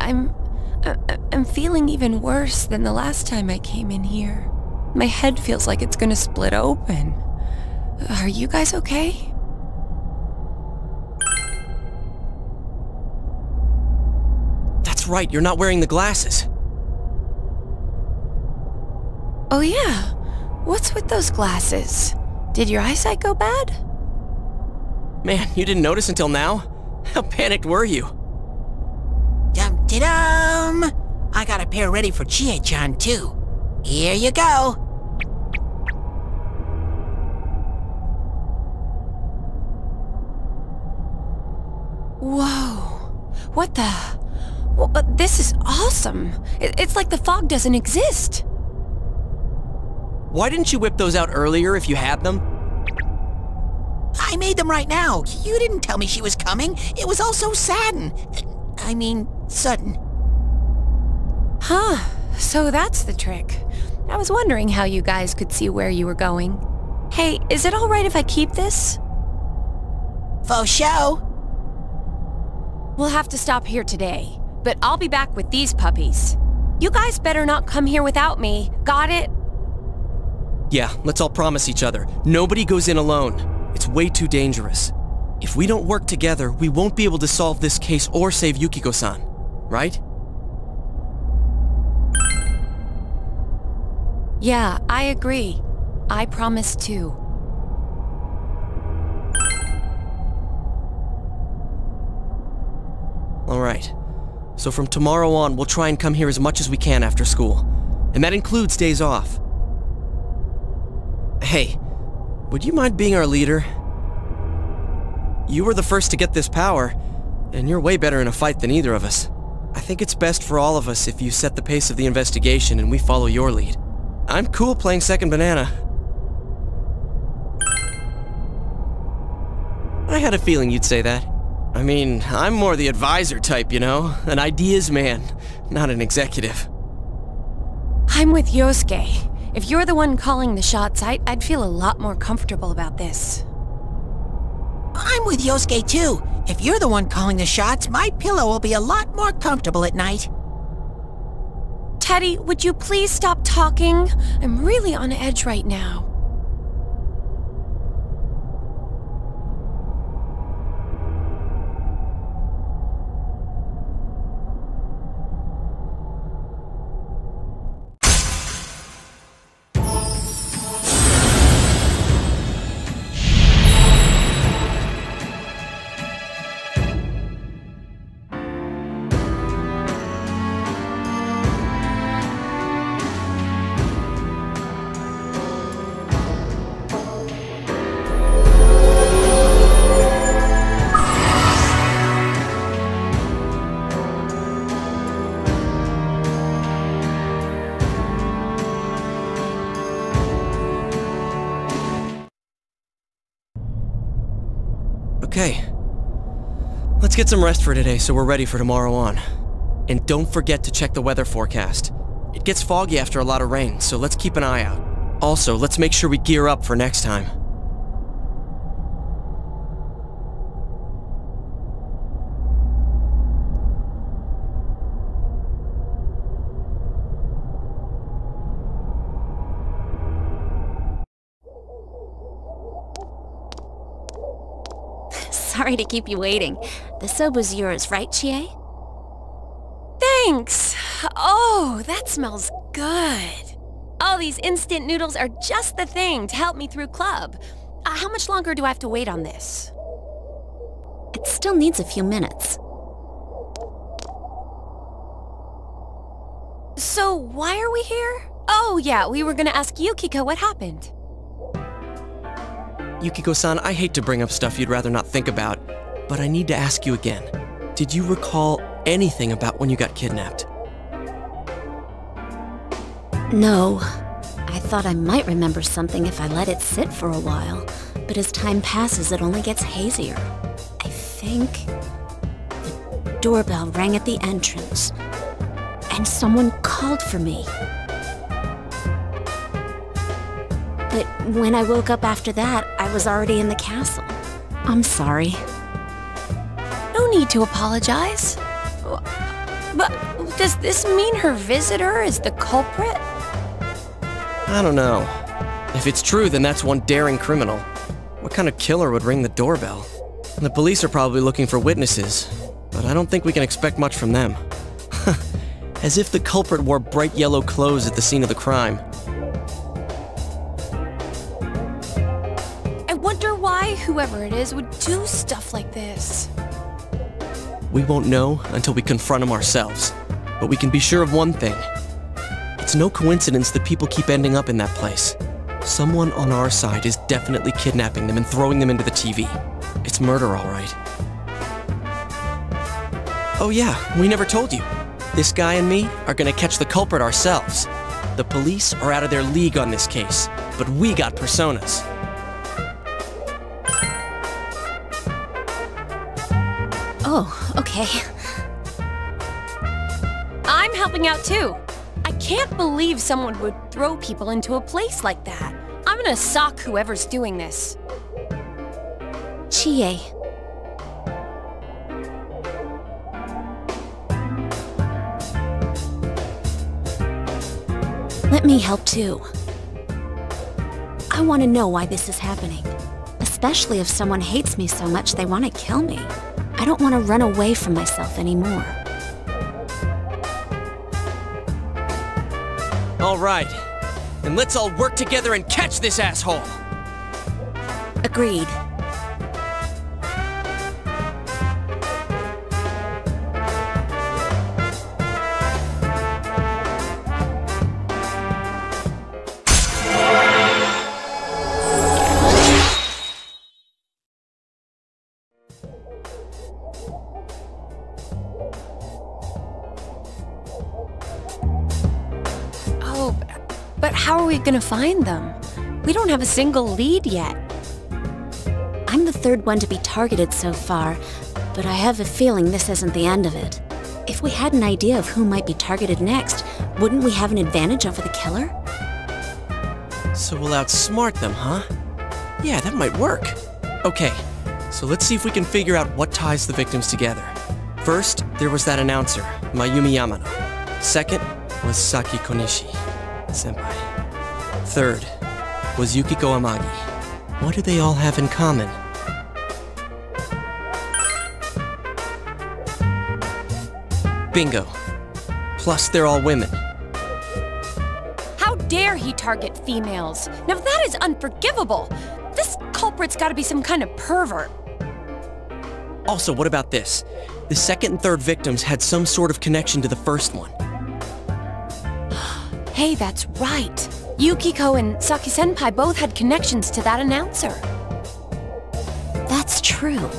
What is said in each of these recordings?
I'm feeling even worse than the last time I came in here. My head feels like it's gonna split open. Are you guys okay? That's right, you're not wearing the glasses. Oh yeah, what's with those glasses? Did your eyesight go bad? Man, you didn't notice until now? How panicked were you? Dum-de-dum! I got a pair ready for Chie-chan, too. Here you go. Whoa. What the... Well, this is awesome. It's like the fog doesn't exist. Why didn't you whip those out earlier if you had them? I made them right now. You didn't tell me she was coming. It was all so sudden. Sudden. Huh. So that's the trick. I was wondering how you guys could see where you were going. Hey, is it all right if I keep this? For show. We'll have to stop here today, but I'll be back with these puppies. You guys better not come here without me. Got it? Yeah, let's all promise each other. Nobody goes in alone. It's way too dangerous. If we don't work together, we won't be able to solve this case or save Yukiko-san. Right? Yeah, I agree. I promise too. Alright. So from tomorrow on, we'll try and come here as much as we can after school. And that includes days off. Hey, would you mind being our leader? You were the first to get this power, and you're way better in a fight than either of us. I think it's best for all of us if you set the pace of the investigation and we follow your lead. I'm cool playing second banana. I had a feeling you'd say that. I mean, I'm more the advisor type, you know? An ideas man, not an executive. I'm with Yosuke. If you're the one calling the shots, I'd feel a lot more comfortable about this. I'm with Yosuke, too. If you're the one calling the shots, my pillow will be a lot more comfortable at night. Teddy, would you please stop talking? I'm really on edge right now. Okay. Let's get some rest for today so we're ready for tomorrow on. And don't forget to check the weather forecast. It gets foggy after a lot of rain, so let's keep an eye out. Also, let's make sure we gear up for next time. Sorry to keep you waiting. The soba's yours, right, Chie? Thanks! Oh, that smells good. All these instant noodles are just the thing to help me through club. How much longer do I have to wait on this? It still needs a few minutes. So, why are we here? Oh yeah, we were gonna ask Yukiko what happened. Yukiko-san, I hate to bring up stuff you'd rather not think about, but I need to ask you again. Did you recall anything about when you got kidnapped? No. I thought I might remember something if I let it sit for a while, but as time passes, it only gets hazier. I think the doorbell rang at the entrance, and someone called for me. But when I woke up after that, I was already in the castle. I'm sorry. No need to apologize. But does this mean her visitor is the culprit? I don't know. If it's true, then that's one daring criminal. What kind of killer would ring the doorbell? And the police are probably looking for witnesses, but I don't think we can expect much from them. As if the culprit wore bright yellow clothes at the scene of the crime. I wonder why whoever it is would do stuff like this. We won't know until we confront him ourselves. But we can be sure of one thing. It's no coincidence that people keep ending up in that place. Someone on our side is definitely kidnapping them and throwing them into the TV. It's murder, all right. Oh yeah, we never told you. This guy and me are gonna catch the culprit ourselves. The police are out of their league on this case, but we got personas. Oh, okay. I'm helping out too. I can't believe someone would throw people into a place like that. I'm gonna sock whoever's doing this. Chie. Let me help too. I want to know why this is happening. Especially if someone hates me so much they want to kill me. I don't want to run away from myself anymore. All right. Then let's all work together and catch this asshole! Agreed. But how are we gonna find them? We don't have a single lead yet. I'm the third one to be targeted so far, but I have a feeling this isn't the end of it. If we had an idea of who might be targeted next, wouldn't we have an advantage over the killer? So we'll outsmart them, huh? Yeah, that might work. Okay, so let's see if we can figure out what ties the victims together. First, there was that announcer, Mayumi Yamano. Second was Saki Konishi, senpai. Third was Yukiko Amagi. What do they all have in common? Bingo. Plus, they're all women. How dare he target females? Now that is unforgivable. This culprit's gotta be some kind of pervert. Also, what about this? The second and third victims had some sort of connection to the first one. Hey, that's right. Yukiko and Saki-senpai both had connections to that announcer. That's true.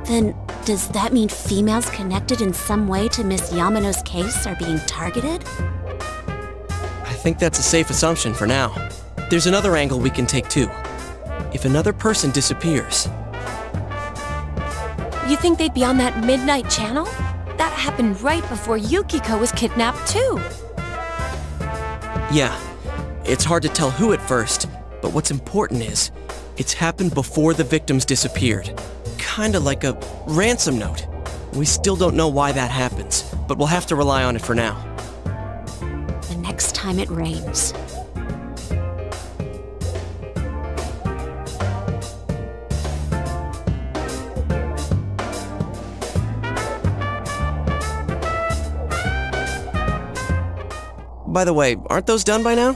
Then, does that mean females connected in some way to Miss Yamano's case are being targeted? I think that's a safe assumption for now. There's another angle we can take too. If another person disappears... You think they'd be on that midnight channel? That happened right before Yukiko was kidnapped too. Yeah, it's hard to tell who at first, but what's important is, it's happened before the victims disappeared. Kinda like a ransom note. We still don't know why that happens, but we'll have to rely on it for now. The next time it rains. By the way, aren't those done by now?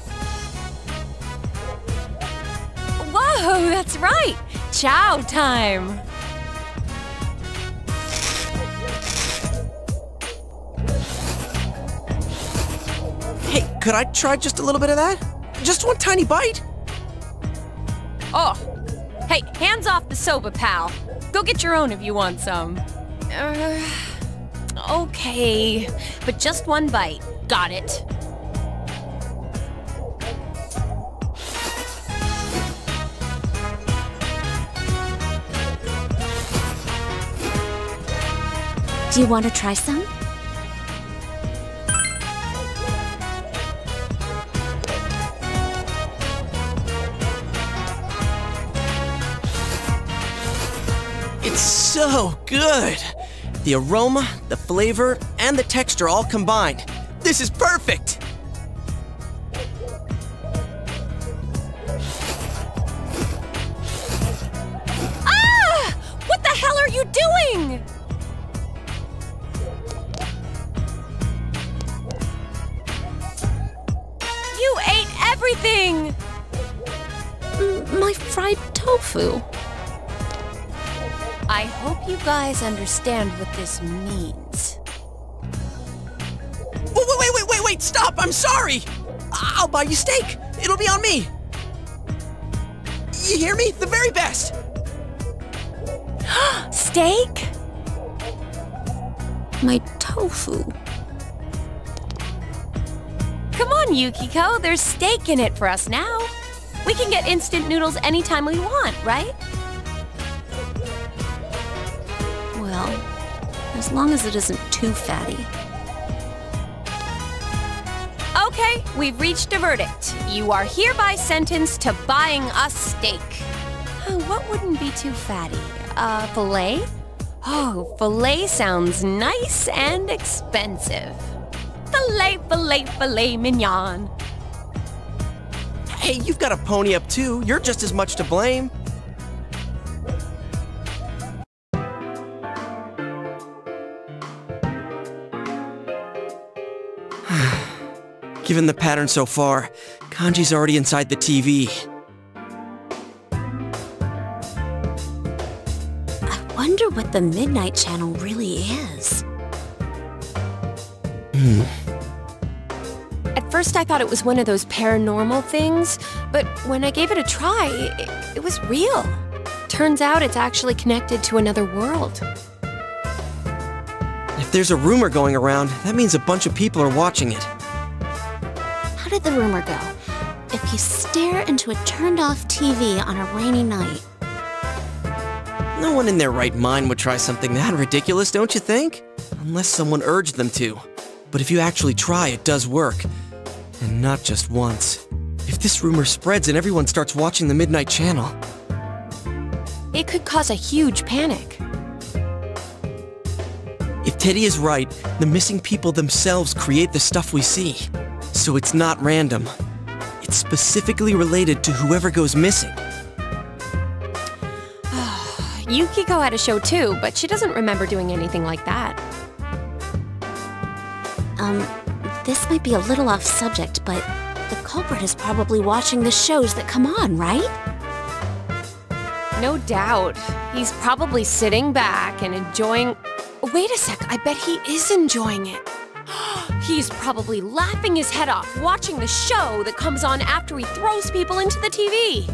Whoa, that's right! Chow time! Hey, could I try just a little bit of that? Just one tiny bite? Oh, hey, hands off the soba, pal. Go get your own if you want some. Okay, but just one bite. Got it. Do you want to try some? It's so good! The aroma, the flavor, and the texture all combined. This is perfect! Ah! What the hell are you doing? You ate everything! My fried tofu. I hope you guys understand what this means. Wait, stop! I'm sorry! I'll buy you steak! It'll be on me! You hear me? The very best! Steak? My tofu. Come on, Yukiko, there's steak in it for us now. We can get instant noodles anytime we want, right? Well, as long as it isn't too fatty. Okay, we've reached a verdict. You are hereby sentenced to buying us steak. What wouldn't be too fatty? Filet? Oh, filet sounds nice and expensive. Filet mignon. Hey, you've got a pony up too. You're just as much to blame. Given the pattern so far, Kanji's already inside the TV. I wonder what the Midnight Channel really is. At first I thought it was one of those paranormal things, but when I gave it a try, it was real. Turns out it's actually connected to another world. If there's a rumor going around, that means a bunch of people are watching it. How did the rumor go? If you stare into a turned-off TV on a rainy night. No one in their right mind would try something that ridiculous, don't you think? Unless someone urged them to. But if you actually try, it does work. And not just once. If this rumor spreads and everyone starts watching the Midnight Channel, It could cause a huge panic. if Teddy is right, the missing people themselves create the stuff we see. So it's not random. It's specifically related to whoever goes missing. Yukiko had a show too, but she doesn't remember doing anything like that. This might be a little off subject, but the culprit is probably watching the shows that come on, right? No doubt. He's probably sitting back and enjoying... Wait a sec, I bet he is enjoying it. He's probably laughing his head off watching the show that comes on after he throws people into the TV.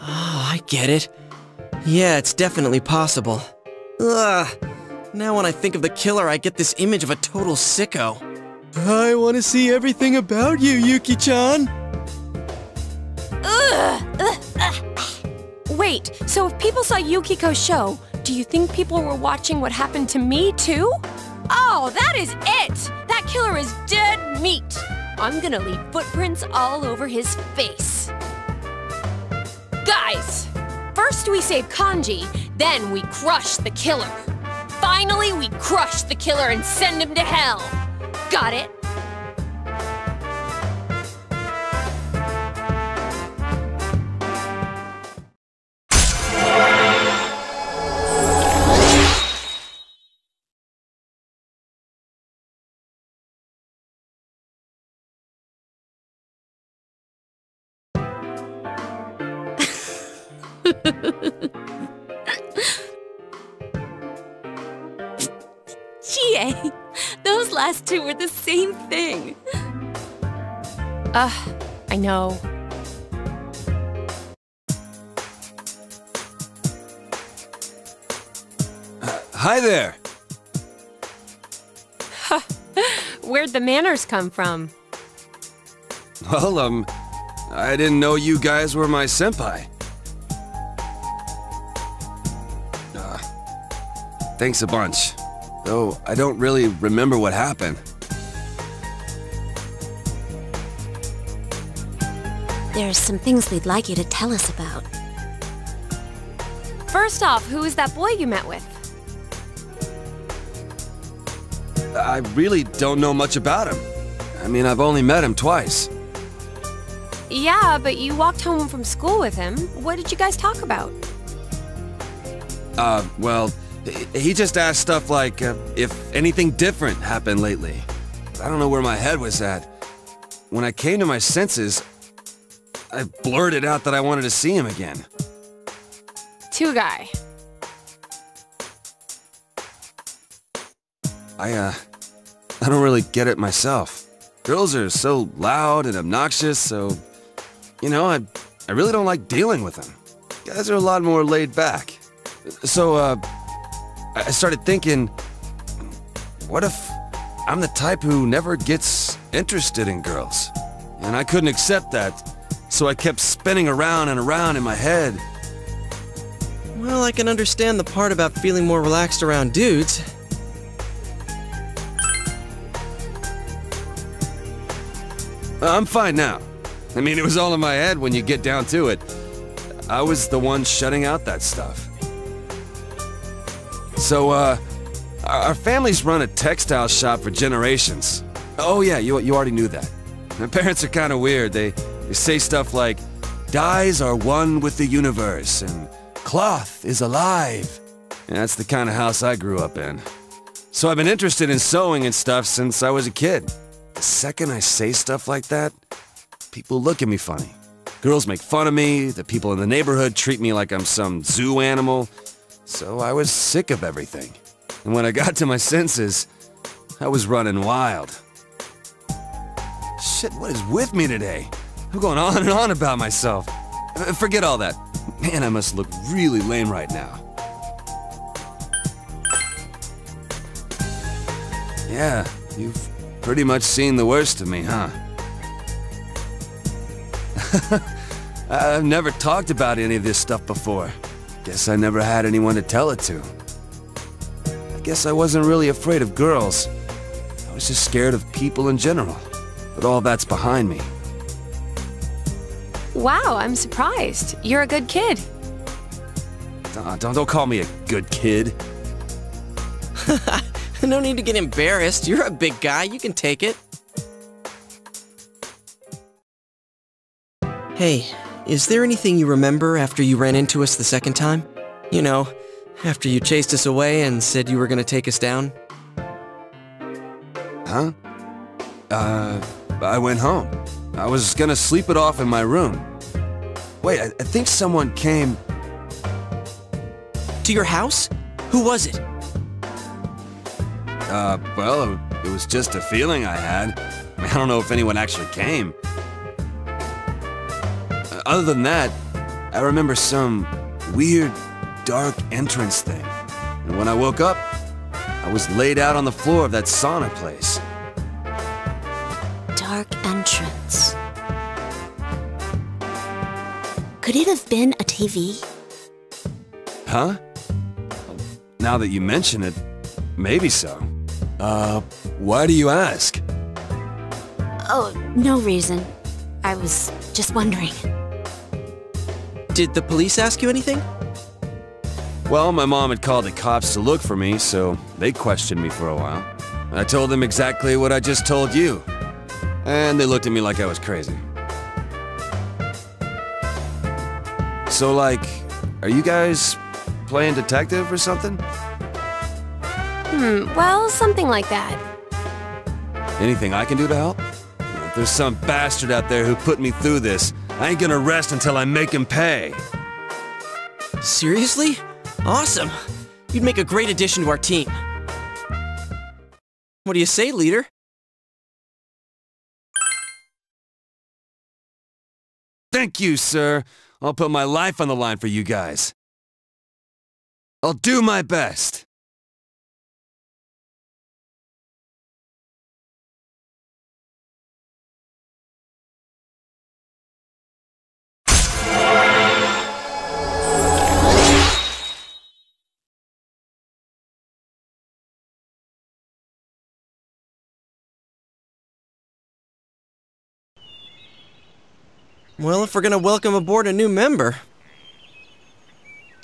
Oh, I get it. Yeah, it's definitely possible. Ugh. Now when I think of the killer, I get this image of a total sicko. I want to see everything about you, Yuki-chan! Wait, so if people saw Yukiko's show, do you think people were watching what happened to me too? Oh, that is it! That killer is dead meat! I'm gonna leave footprints all over his face. Guys, first we save Kanji, then we crush the killer. Finally, we crush the killer and send him to hell. Got it? Chie, those last two were the same thing. I know. Hi there. Where'd the manners come from? Well, I didn't know you guys were my senpai. Thanks a bunch. Though I don't really remember what happened. There's some things we'd like you to tell us about. First off, who is that boy you met with? I really don't know much about him. I mean, I've only met him twice. Yeah, but you walked home from school with him. What did you guys talk about? Well, he just asked stuff like, if anything different happened lately. I don't know where my head was at. When I came to my senses, I blurted out that I wanted to see him again. Two guy. I don't really get it myself. Girls are so loud and obnoxious, so, you know, I really don't like dealing with them. Guys are a lot more laid back. So, I started thinking, what if I'm the type who never gets interested in girls? And I couldn't accept that, so I kept spinning around and around in my head. Well, I can understand the part about feeling more relaxed around dudes. I'm fine now. I mean, it was all in my head when you get down to it. I was the one shutting out that stuff. So, our family's run a textile shop for generations. Oh yeah, you already knew that. My parents are kind of weird. They say stuff like, dyes are one with the universe, and cloth is alive. And that's the kind of house I grew up in. So I've been interested in sewing and stuff since I was a kid. The second I say stuff like that, people look at me funny. Girls make fun of me, the people in the neighborhood treat me like I'm some zoo animal. So I was sick of everything. And when I got to my senses, I was running wild. Shit, what is with me today? I'm going on and on about myself. Forget all that. Man, I must look really lame right now. Yeah, you've pretty much seen the worst of me, huh? I've never talked about any of this stuff before. Guess I never had anyone to tell it to. I guess I wasn't really afraid of girls. I was just scared of people in general. But all that's behind me. Wow, I'm surprised. You're a good kid. Don't call me a good kid. No need to get embarrassed. You're a big guy. You can take it. Hey, is there anything you remember after you ran into us the second time? You know, after you chased us away and said you were gonna take us down? Huh? I went home. I was gonna sleep it off in my room. Wait, I think someone came... To your house? Who was it? Well, it was just a feeling I had. I don't know if anyone actually came. Other than that, I remember some weird, dark entrance thing. And when I woke up, I was laid out on the floor of that sauna place. Dark entrance. Could it have been a TV? Huh? Now that you mention it, maybe so. Why do you ask? Oh, no reason. I was just wondering. Did the police ask you anything? Well, my mom had called the cops to look for me, so they questioned me for a while. I told them exactly what I just told you. And they looked at me like I was crazy. So, like, are you guys playing detective or something? Well, something like that. Anything I can do to help? If there's some bastard out there who put me through this, I ain't gonna rest until I make him pay. Seriously? Awesome. You'd make a great addition to our team. What do you say, leader? Thank you, sir. I'll put my life on the line for you guys. I'll do my best. Well, if we're gonna welcome aboard a new member...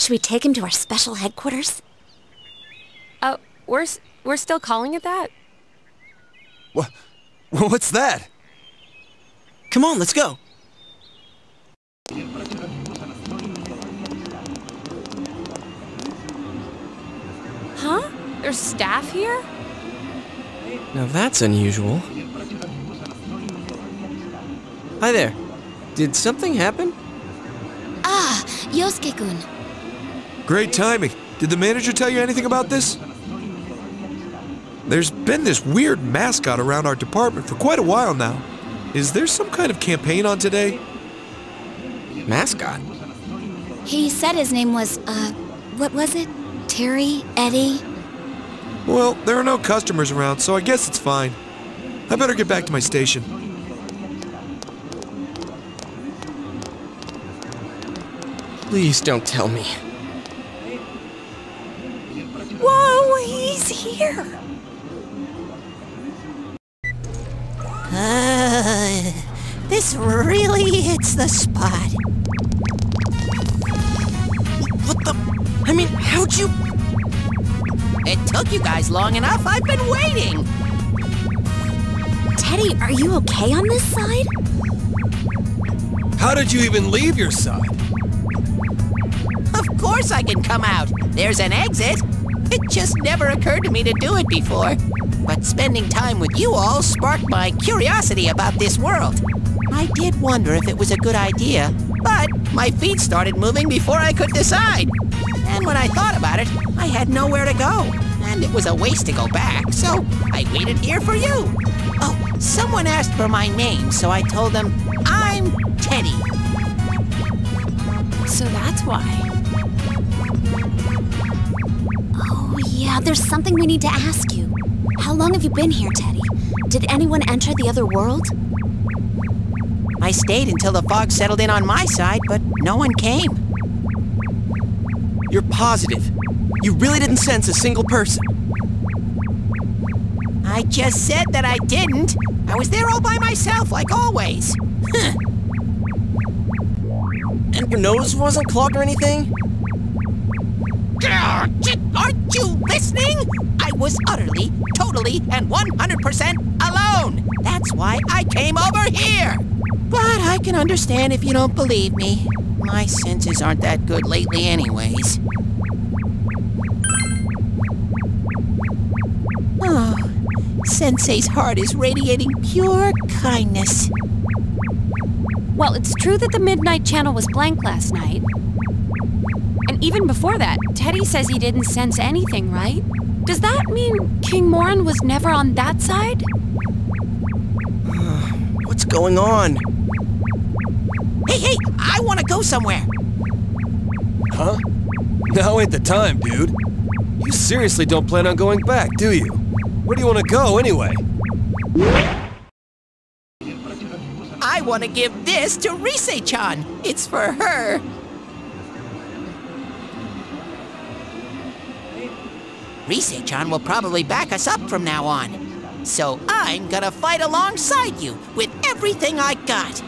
Should we take him to our special headquarters? We're still calling it that? What's that? Come on, let's go. Huh? There's staff here? Now that's unusual. Hi there. Did something happen? Ah, Yosuke-kun. Great timing. Did the manager tell you anything about this? There's been this weird mascot around our department for quite a while now. Is there some kind of campaign on today? Mascot? He said his name was, what was it? Terry? Eddie? Well, there are no customers around, so I guess it's fine. I better get back to my station. Please don't tell me. Whoa, he's here! This really hits the spot. What the? I mean, how'd you... It took you guys long enough. I've been waiting. Teddy, are you okay on this side? How did you even leave your side? Of course I can come out. There's an exit. It just never occurred to me to do it before. But spending time with you all sparked my curiosity about this world. I did wonder if it was a good idea, but my feet started moving before I could decide. And when I thought about it, I had nowhere to go. And it was a waste to go back, so I waited here for you. Oh, someone asked for my name, so I told them, I'm Teddy. So that's why. Oh, yeah, there's something we need to ask you. How long have you been here, Teddy? Did anyone enter the other world? I stayed until the fog settled in on my side, but no one came. You're positive? You really didn't sense a single person? I just said that I didn't. I was there all by myself, like always. Huh. And your nose wasn't clogged or anything? Aren't you listening? I was utterly, totally, and 100% alone. That's why I came over here. But I can understand if you don't believe me. My senses aren't that good lately anyways. Oh, Sensei's heart is radiating pure kindness. Well, it's true that the Midnight Channel was blank last night. And even before that, Teddy says he didn't sense anything, right? Does that mean King Morin was never on that side? What's going on? Hey, I want to go somewhere. Huh? Now ain't the time, dude. You seriously don't plan on going back, do you? Where do you want to go, anyway? I want to give this to Rise-chan. It's for her. Rise-chan will probably back us up from now on. So I'm gonna fight alongside you with everything I got.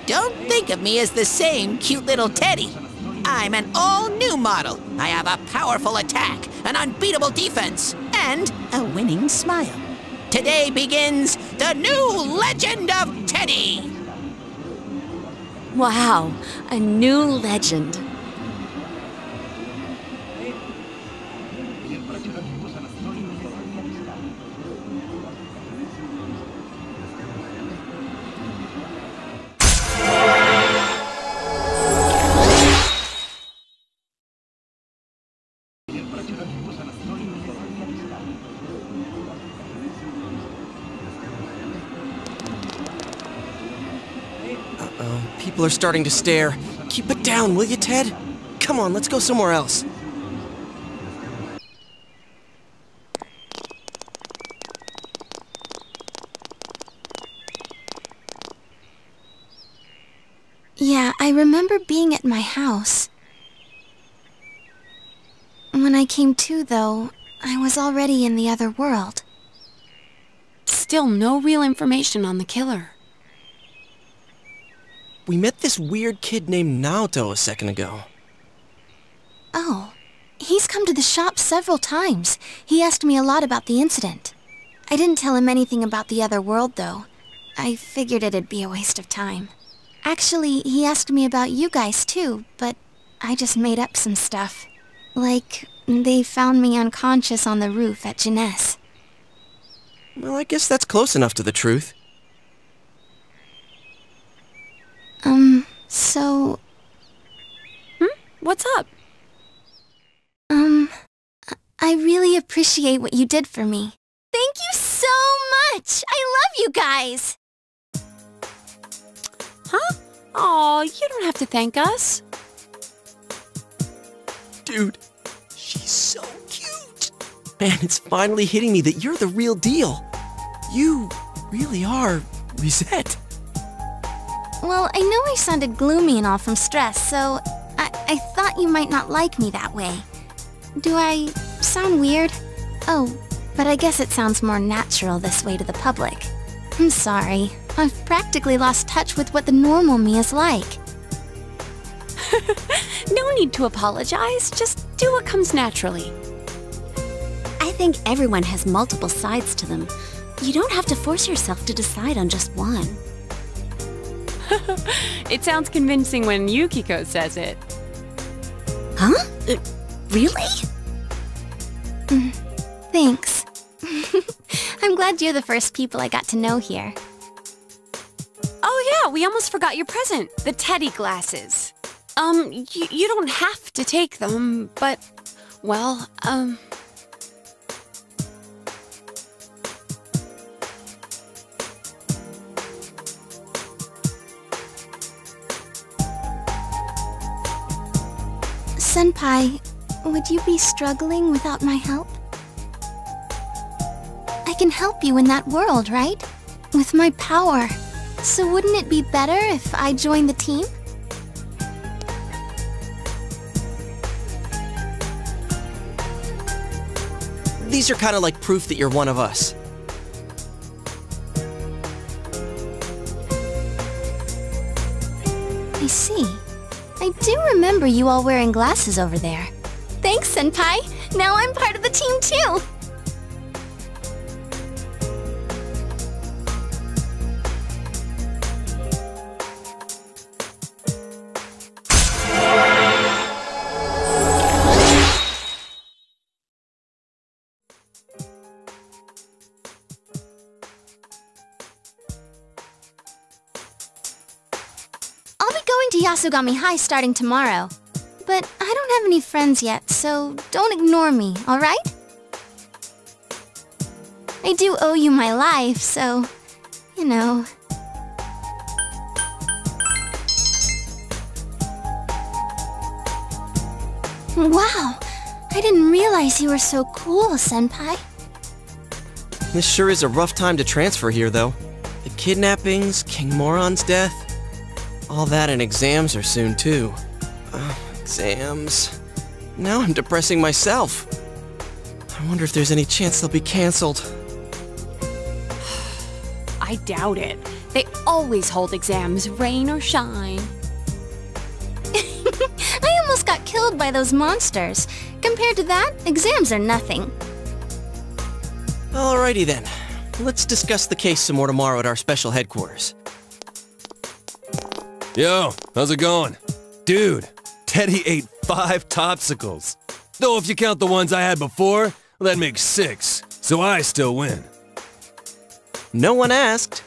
Don't think of me as the same cute little Teddy. I'm an all-new model. I have a powerful attack, an unbeatable defense, and a winning smile. Today begins the new legend of Teddy! Wow, a new legend. People are starting to stare. Keep it down, will you, Ted? Come on, let's go somewhere else. Yeah, I remember being at my house. When I came to, though, I was already in the other world. Still no real information on the killer. We met this weird kid named Naoto a second ago. Oh, he's come to the shop several times. He asked me a lot about the incident. I didn't tell him anything about the other world, though. I figured it'd be a waste of time. Actually, he asked me about you guys, too, but I just made up some stuff. Like, they found me unconscious on the roof at Jeunesse. Well, I guess that's close enough to the truth. So... What's up? I really appreciate what you did for me. Thank you so much! I love you guys! Huh? Aw, you don't have to thank us. Dude, she's so cute. Man, it's finally hitting me that you're the real deal. You really are Rosette. Well, I know I sounded gloomy and all from stress, so I thought you might not like me that way. Do I sound weird? Oh, but I guess it sounds more natural this way to the public. I'm sorry. I've practically lost touch with what the normal me is like. No need to apologize. Just do what comes naturally. I think everyone has multiple sides to them. You don't have to force yourself to decide on just one. It sounds convincing when Yukiko says it. Huh? Really? Thanks. I'm glad you're the first people I got to know here. Oh yeah, we almost forgot your present. The teddy glasses. You don't have to take them, but, well, Senpai, would you be struggling without my help? I can help you in that world, right? With my power. So wouldn't it be better if I joined the team? These are kind of like proof that you're one of us. I see. I do remember you all wearing glasses over there. Thanks, Senpai! Now I'm part of the team too! Yasugami High starting tomorrow. But I don't have any friends yet, so don't ignore me, alright? I do owe you my life, so, you know. Wow, I didn't realize you were so cool, Senpai. This sure is a rough time to transfer here, though. The kidnappings, King Moron's death. All that and exams are soon, too. Exams... Now I'm depressing myself. I wonder if there's any chance they'll be cancelled. I doubt it. They always hold exams, rain or shine. I almost got killed by those monsters. Compared to that, exams are nothing. Alrighty then. Let's discuss the case some more tomorrow at our special headquarters. Yo, how's it going? Dude, Teddy ate 5 Topsicles. Though if you count the ones I had before, that makes 6. So I still win. No one asked.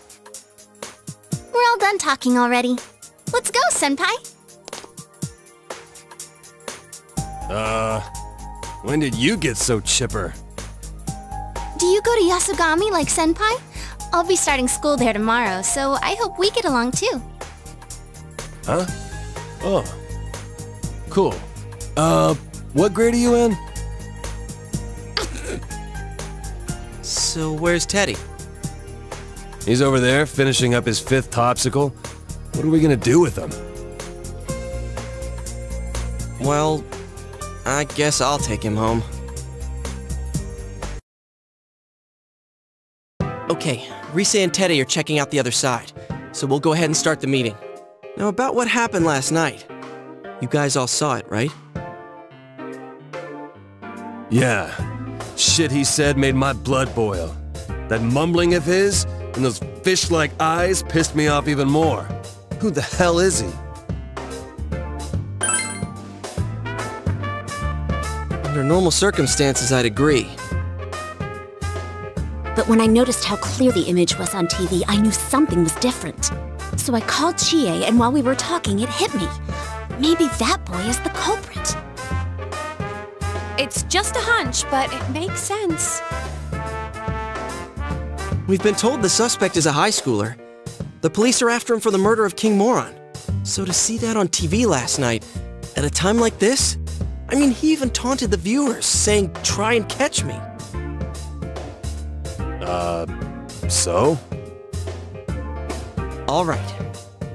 We're all done talking already. Let's go, Senpai! When did you get so chipper? Do you go to Yasugami like Senpai? I'll be starting school there tomorrow, so I hope we get along too. Huh? Oh. Cool. What grade are you in? So where's Teddy? He's over there, finishing up his 5th Topsicle. What are we gonna do with him? Well, I guess I'll take him home. Okay, Rise and Teddy are checking out the other side, so we'll go ahead and start the meeting. Now about what happened last night. You guys all saw it, right? Yeah. Shit he said made my blood boil. That mumbling of his and those fish-like eyes pissed me off even more. Who the hell is he? Under normal circumstances, I'd agree. But when I noticed how clear the image was on TV, I knew something was different. So I called Chie, and while we were talking, it hit me. Maybe that boy is the culprit. It's just a hunch, but it makes sense. We've been told the suspect is a high schooler. The police are after him for the murder of King Moron. So to see that on TV last night, at a time like this, I mean, he even taunted the viewers, saying, "Try and catch me." So? All right.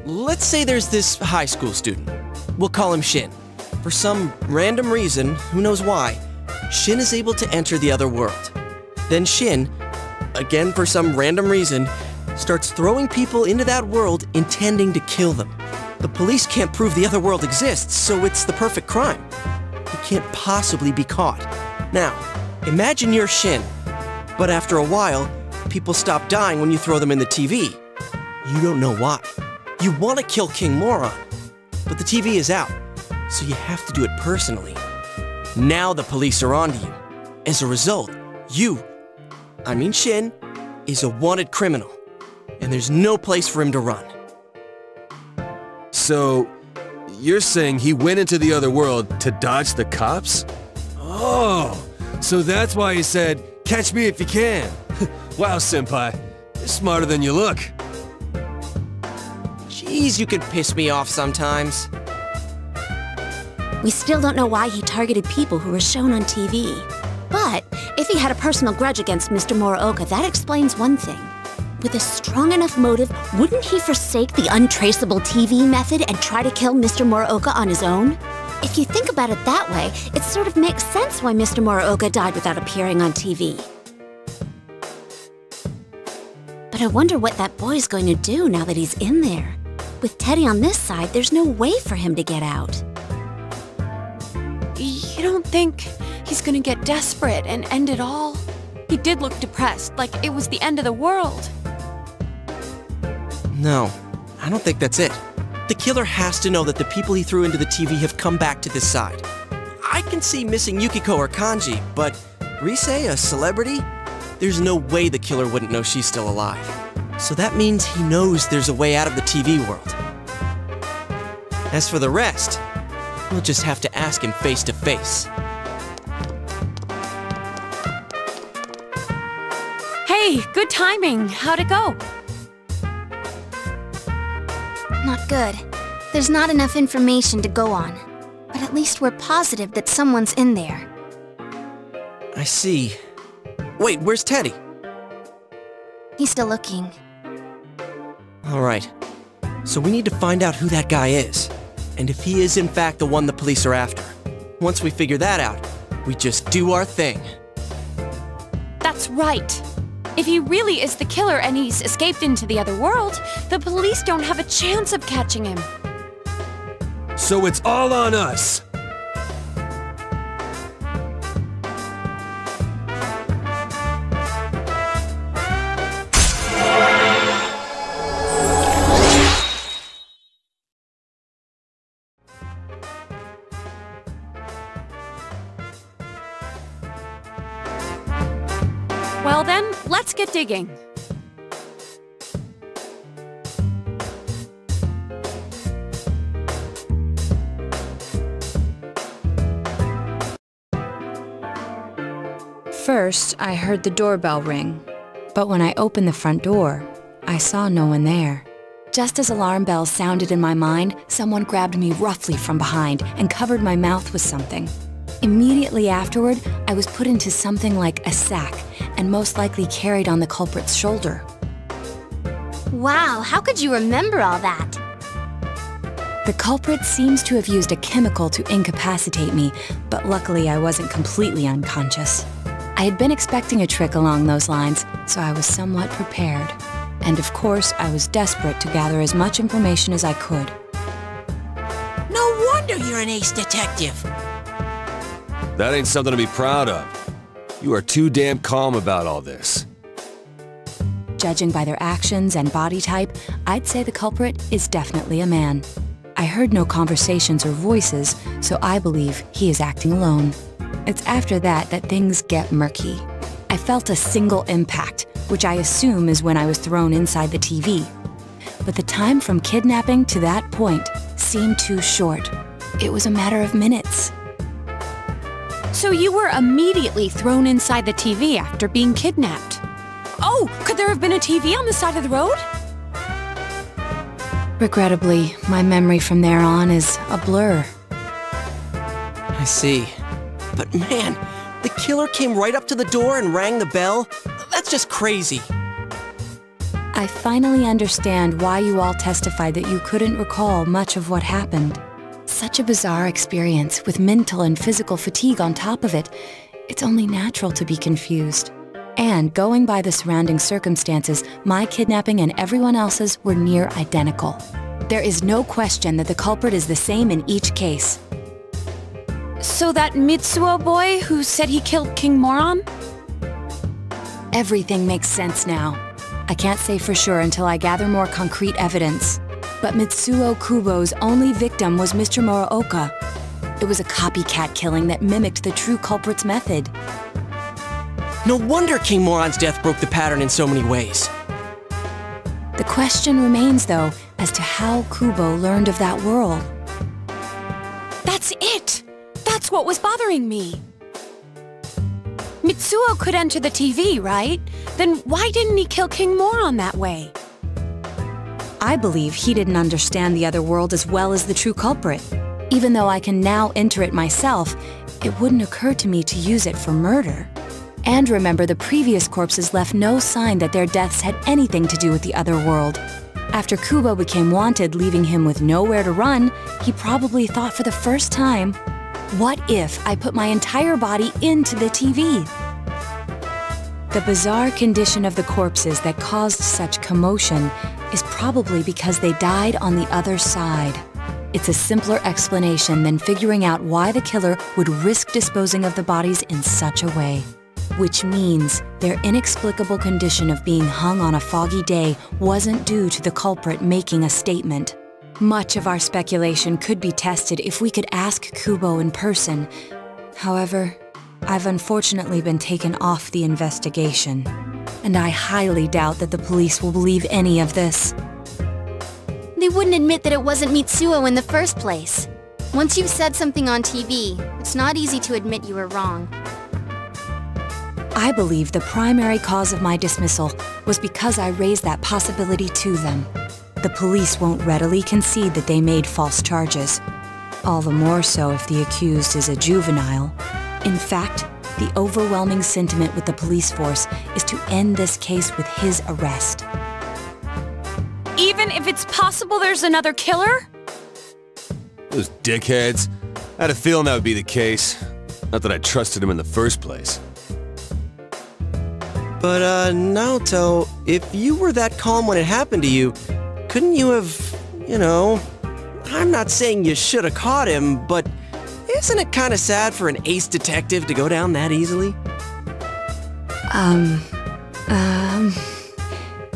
Let's say there's this high school student. We'll call him Shin. For some random reason, who knows why, Shin is able to enter the other world. Then Shin, again for some random reason, starts throwing people into that world intending to kill them. The police can't prove the other world exists, so it's the perfect crime. He can't possibly be caught. Now, imagine you're Shin, but after a while, people stop dying when you throw them in the TV. You don't know why. You want to kill King Moron, but the TV is out, so you have to do it personally. Now the police are onto you. As a result, Shin, is a wanted criminal, and there's no place for him to run. So, you're saying he went into the other world to dodge the cops? Oh, so that's why he said, "Catch me if you can." Wow, Senpai, you're smarter than you look. Jeez, you can piss me off sometimes. We still don't know why he targeted people who were shown on TV. But if he had a personal grudge against Mr. Muraoka, that explains one thing. With a strong enough motive, wouldn't he forsake the untraceable TV method and try to kill Mr. Muraoka on his own? If you think about it that way, it sort of makes sense why Mr. Muraoka died without appearing on TV. But I wonder what that boy's going to do now that he's in there. With Teddy on this side, there's no way for him to get out. You don't think he's gonna get desperate and end it all? He did look depressed, like it was the end of the world. No, I don't think that's it. The killer has to know that the people he threw into the TV have come back to this side. I can see missing Yukiko or Kanji, but Rise, a celebrity? There's no way the killer wouldn't know she's still alive. So that means he knows there's a way out of the TV world. As for the rest, we'll just have to ask him face to face. Hey, good timing. How'd it go? Not good. There's not enough information to go on. But at least we're positive that someone's in there. I see. Wait, where's Teddy? He's still looking. All right. So we need to find out who that guy is, and if he is in fact the one the police are after. Once we figure that out, we just do our thing. That's right. If he really is the killer and he's escaped into the other world, the police don't have a chance of catching him. So it's all on us. Well then, let's get digging. First, I heard the doorbell ring, but when I opened the front door, I saw no one there. Just as alarm bells sounded in my mind, someone grabbed me roughly from behind and covered my mouth with something. Immediately afterward, I was put into something like a sack and most likely carried on the culprit's shoulder. Wow, how could you remember all that? The culprit seems to have used a chemical to incapacitate me, but luckily I wasn't completely unconscious. I had been expecting a trick along those lines, so I was somewhat prepared. And of course, I was desperate to gather as much information as I could. No wonder you're an ace detective. That ain't something to be proud of. You are too damn calm about all this. Judging by their actions and body type, I'd say the culprit is definitely a man. I heard no conversations or voices, so I believe he is acting alone. It's after that that things get murky. I felt a single impact, which I assume is when I was thrown inside the TV. But the time from kidnapping to that point seemed too short. It was a matter of minutes. So you were immediately thrown inside the TV after being kidnapped. Oh, could there have been a TV on the side of the road? Regrettably, my memory from there on is a blur. I see. But man, the killer came right up to the door and rang the bell? That's just crazy. I finally understand why you all testified that you couldn't recall much of what happened. Such a bizarre experience with mental and physical fatigue on top of it. It's only natural to be confused. And going by the surrounding circumstances, my kidnapping and everyone else's were near identical. There is no question that the culprit is the same in each case. So that Mitsuo boy who said he killed King Moron? Everything makes sense now. I can't say for sure until I gather more concrete evidence. But Mitsuo Kubo's only victim was Mr. Muraoka. It was a copycat killing that mimicked the true culprit's method. No wonder King Moron's death broke the pattern in so many ways. The question remains, though, as to how Kubo learned of that world. That's it! That's what was bothering me. Mitsuo could enter the TV, right? Then why didn't he kill King Moron that way? I believe he didn't understand the other world as well as the true culprit. Even though I can now enter it myself, it wouldn't occur to me to use it for murder. And remember, the previous corpses left no sign that their deaths had anything to do with the other world. After Kubo became wanted, leaving him with nowhere to run, he probably thought for the first time, what if I put my entire body into the TV? The bizarre condition of the corpses that caused such commotion is probably because they died on the other side. It's a simpler explanation than figuring out why the killer would risk disposing of the bodies in such a way. Which means their inexplicable condition of being hung on a foggy day wasn't due to the culprit making a statement. Much of our speculation could be tested if we could ask Kubo in person. However, I've unfortunately been taken off the investigation, and I highly doubt that the police will believe any of this. They wouldn't admit that it wasn't Mitsuo in the first place. Once you've said something on TV, it's not easy to admit you were wrong. I believe the primary cause of my dismissal was because I raised that possibility to them. The police won't readily concede that they made false charges. All the more so if the accused is a juvenile. In fact, the overwhelming sentiment with the police force is to end this case with his arrest. Even if it's possible there's another killer? Those dickheads. I had a feeling that would be the case. Not that I trusted him in the first place. But, Naoto, if you were that calm when it happened to you, couldn't you have, I'm not saying you should have caught him, but isn't it kind of sad for an ace detective to go down that easily?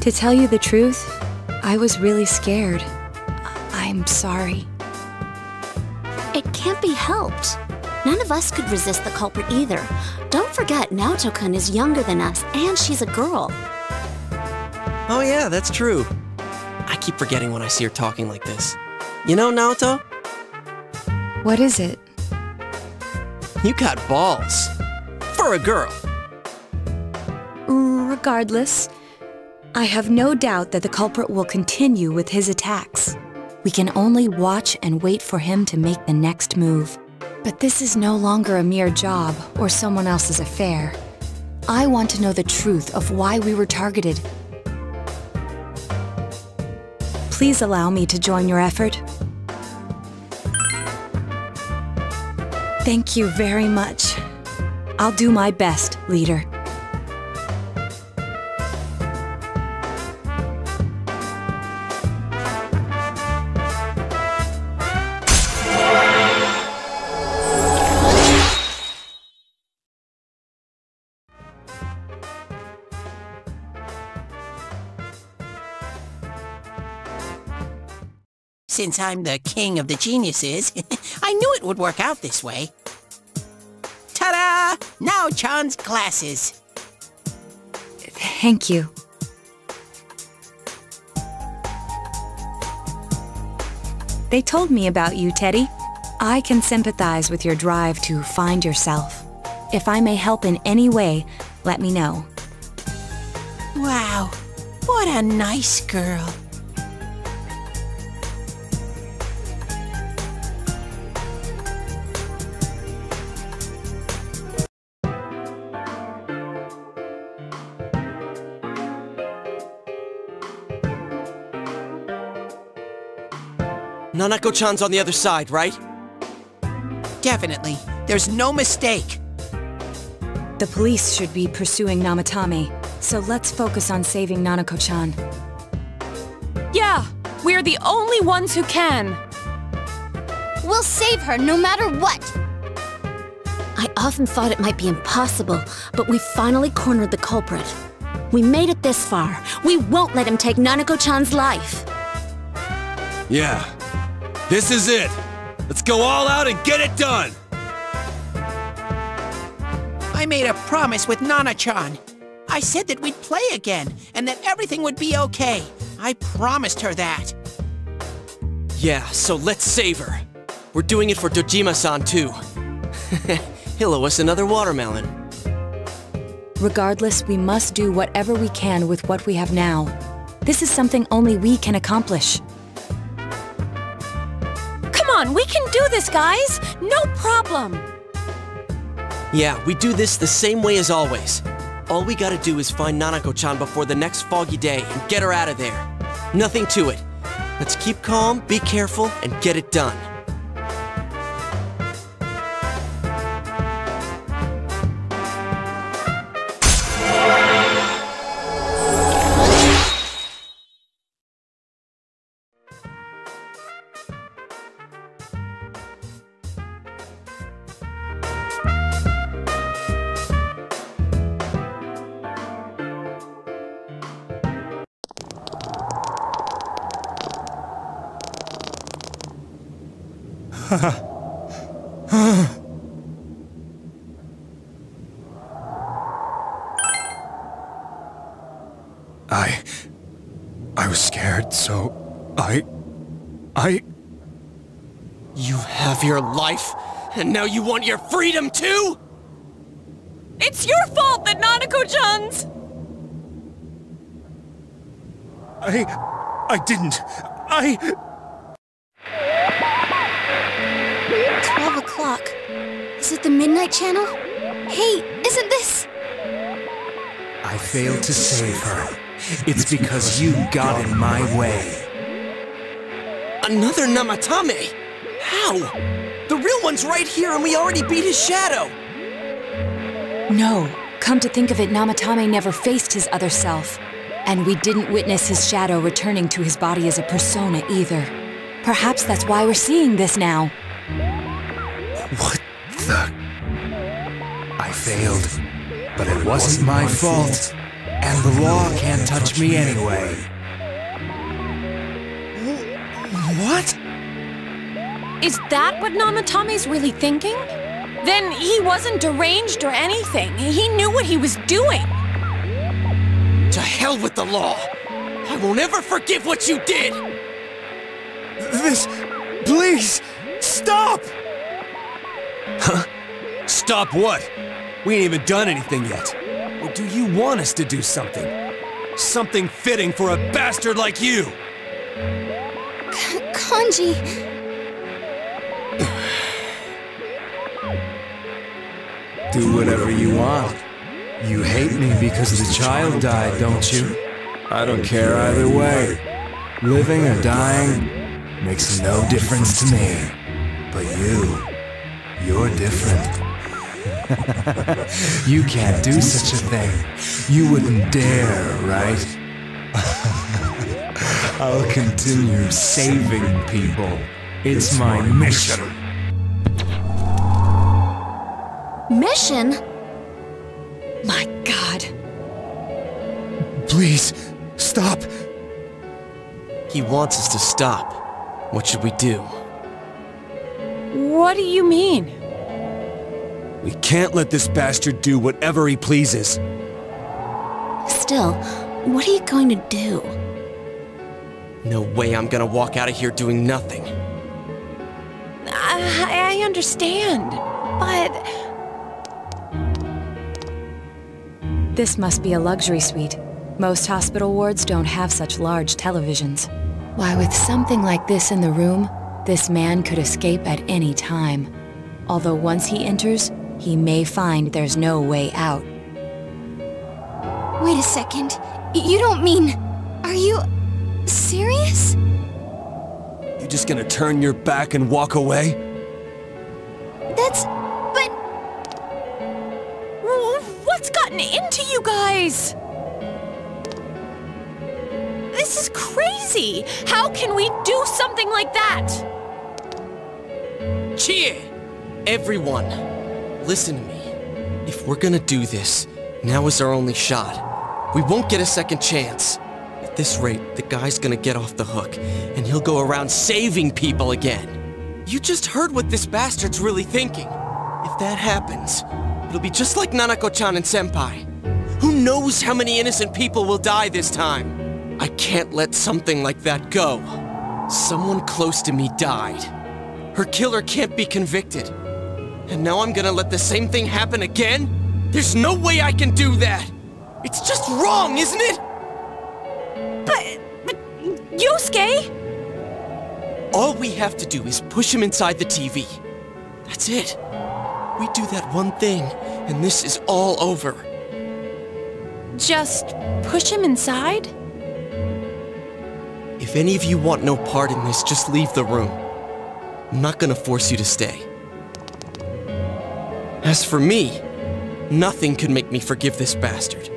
To tell you the truth, I was really scared. I'm sorry. It can't be helped. None of us could resist the culprit either. Don't forget, Naoto-kun is younger than us, and she's a girl. Oh yeah, that's true. I keep forgetting when I see her talking like this. You know, Naoto? What is it? You got balls. For a girl. Regardless, I have no doubt that the culprit will continue with his attacks. We can only watch and wait for him to make the next move. But this is no longer a mere job or someone else's affair. I want to know the truth of why we were targeted. Please allow me to join your effort. Thank you very much. I'll do my best, leader. Since I'm the king of the geniuses, I knew it would work out this way. Ta-da! Now Chan's glasses. Thank you. They told me about you, Teddy. I can sympathize with your drive to find yourself. If I may help in any way, let me know. Wow, what a nice girl. Nanako-chan's on the other side, right? Definitely. There's no mistake. The police should be pursuing Namatame, so let's focus on saving Nanako-chan. Yeah, we're the only ones who can. We'll save her no matter what. I often thought it might be impossible, but we finally cornered the culprit. We made it this far. We won't let him take Nanako-chan's life. Yeah. This is it! Let's go all out and get it done! I made a promise with Nana-chan. I said that we'd play again, and that everything would be okay. I promised her that. Yeah, so let's save her. We're doing it for Dojima-san, too. He'll owe us another watermelon. Regardless, we must do whatever we can with what we have now. This is something only we can accomplish. Come on, we can do this, guys! No problem! Yeah, we do this the same way as always. All we gotta do is find Nanako-chan before the next foggy day and get her out of there. Nothing to it. Let's keep calm, be careful, and get it done. I was scared, so You have your life, and now you want your freedom too? It's your fault that Nanako-chan's... I didn't. 12 o'clock. Is it the Midnight Channel? Hey, isn't this... I failed to save her. It's because you got in my way. Another Namatame? How? The real one's right here and we already beat his shadow! No, come to think of it, Namatame never faced his other self. And we didn't witness his shadow returning to his body as a persona either. Perhaps that's why we're seeing this now. What the... I failed, but it wasn't my fault. And the law can't touch me anyway. What? Is that what Namatame's really thinking? Then he wasn't deranged or anything. He knew what he was doing. To hell with the law! I won't ever forgive what you did! This... Please! Stop! Huh? Stop what? We ain't even done anything yet. Or do you want us to do something? Something fitting for a bastard like you! Kanji... Do whatever you want. You hate me because the child died, don't you? I don't care either way. Living or dying makes no difference to me. But you're different. You can't do such a thing. You wouldn't dare, right? I'll continue saving people. It's my mission. Mission? My God. Please, stop. He wants us to stop. What should we do? What do you mean? We can't let this bastard do whatever he pleases. Still, what are you going to do? No way I'm gonna walk out of here doing nothing. I understand, but... This must be a luxury suite. Most hospital wards don't have such large televisions. Why, with something like this in the room, this man could escape at any time. Although once he enters, he may find there's no way out. Wait a second. You don't mean... Are you... serious? You just gonna turn your back and walk away? That's... but... What's gotten into you guys? This is crazy! How can we do something like that? Cheer! Everyone, listen to me. If we're gonna do this, now is our only shot. We won't get a second chance. At this rate, the guy's gonna get off the hook, and he'll go around saving people again. You just heard what this bastard's really thinking. If that happens, it'll be just like Nanako-chan and Senpai. Who knows how many innocent people will die this time? I can't let something like that go. Someone close to me died. Her killer can't be convicted. And now I'm gonna let the same thing happen again? There's no way I can do that! It's just wrong, isn't it? But Yosuke! All we have to do is push him inside the TV. That's it. We do that one thing, and this is all over. Just push him inside? If any of you want no part in this, just leave the room. I'm not gonna force you to stay. As for me, nothing could make me forgive this bastard.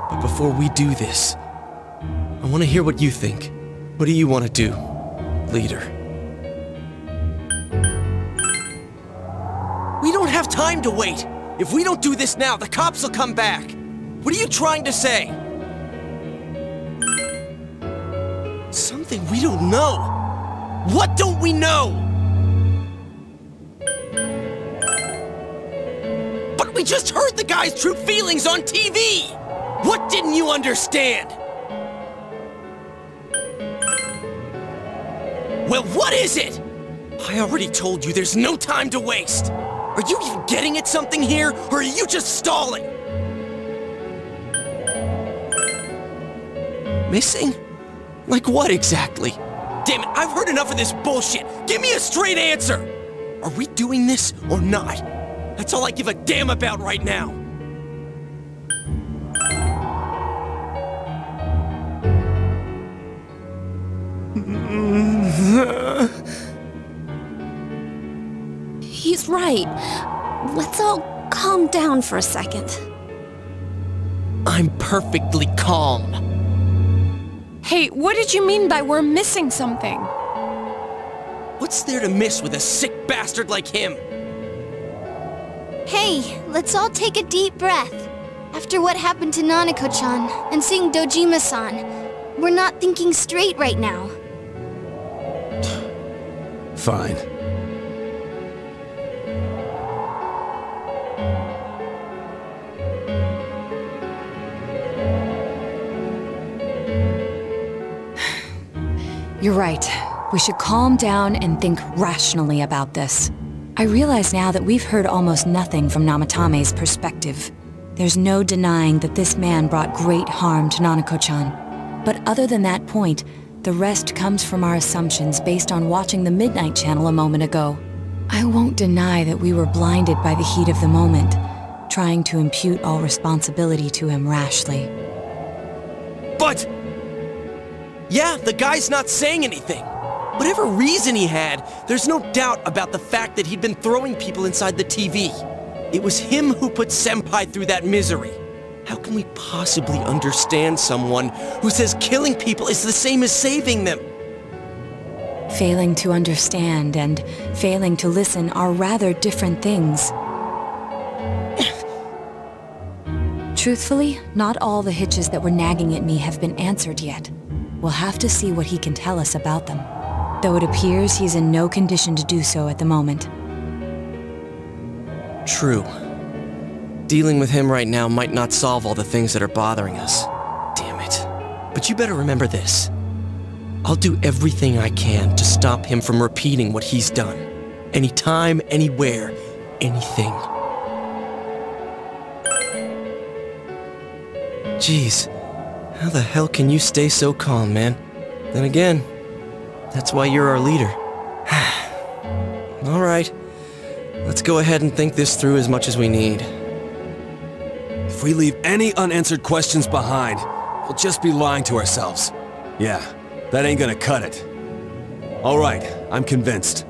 But before we do this, I want to hear what you think. What do you want to do, leader? We don't have time to wait! If we don't do this now, the cops will come back! What are you trying to say? Something we don't know! What don't we know? But we just heard the guy's true feelings on TV! What didn't you understand? Well, what is it? I already told you there's no time to waste! Are you even getting at something here, or are you just stalling? Missing? Like what exactly? Damn it, I've heard enough of this bullshit! Give me a straight answer! Are we doing this or not? That's all I give a damn about right now! He's right. Let's all calm down for a second. I'm perfectly calm. Hey, what did you mean by we're missing something? What's there to miss with a sick bastard like him? Hey, let's all take a deep breath. After what happened to Nanako-chan and seeing Dojima-san, we're not thinking straight right now. Fine. You're right. We should calm down and think rationally about this. I realize now that we've heard almost nothing from Namatame's perspective. There's no denying that this man brought great harm to Nanako-chan. But other than that point, the rest comes from our assumptions based on watching the Midnight Channel a moment ago. I won't deny that we were blinded by the heat of the moment, trying to impute all responsibility to him rashly. But... yeah, the guy's not saying anything. Whatever reason he had, there's no doubt about the fact that he'd been throwing people inside the TV. It was him who put Senpai through that misery. How can we possibly understand someone who says killing people is the same as saving them? Failing to understand and failing to listen are rather different things. Truthfully, not all the hitches that were nagging at me have been answered yet. We'll have to see what he can tell us about them. though it appears he's in no condition to do so at the moment. True. Dealing with him right now might not solve all the things that are bothering us. Damn it. But you better remember this. I'll do everything I can to stop him from repeating what he's done. Anytime, anywhere, anything. Jeez, how the hell can you stay so calm, man? Then again, that's why you're our leader. All right, let's go ahead and think this through as much as we need. If we leave any unanswered questions behind, we'll just be lying to ourselves. Yeah, that ain't gonna cut it. All right, I'm convinced.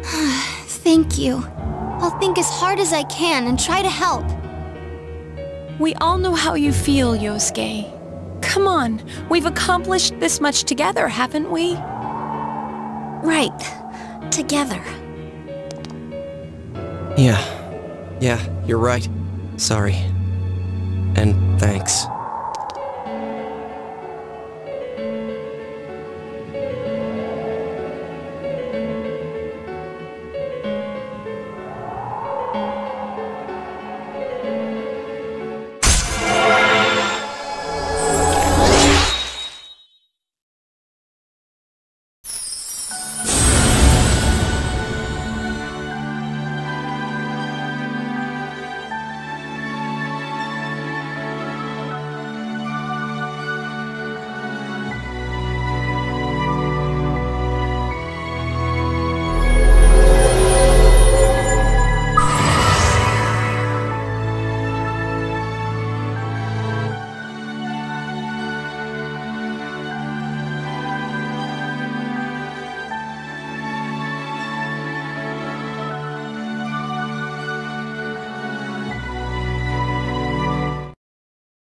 Thank you. I'll think as hard as I can and try to help. We all know how you feel, Yosuke. Come on, we've accomplished this much together, haven't we? Right. Together. Yeah, you're right. Sorry. And thanks.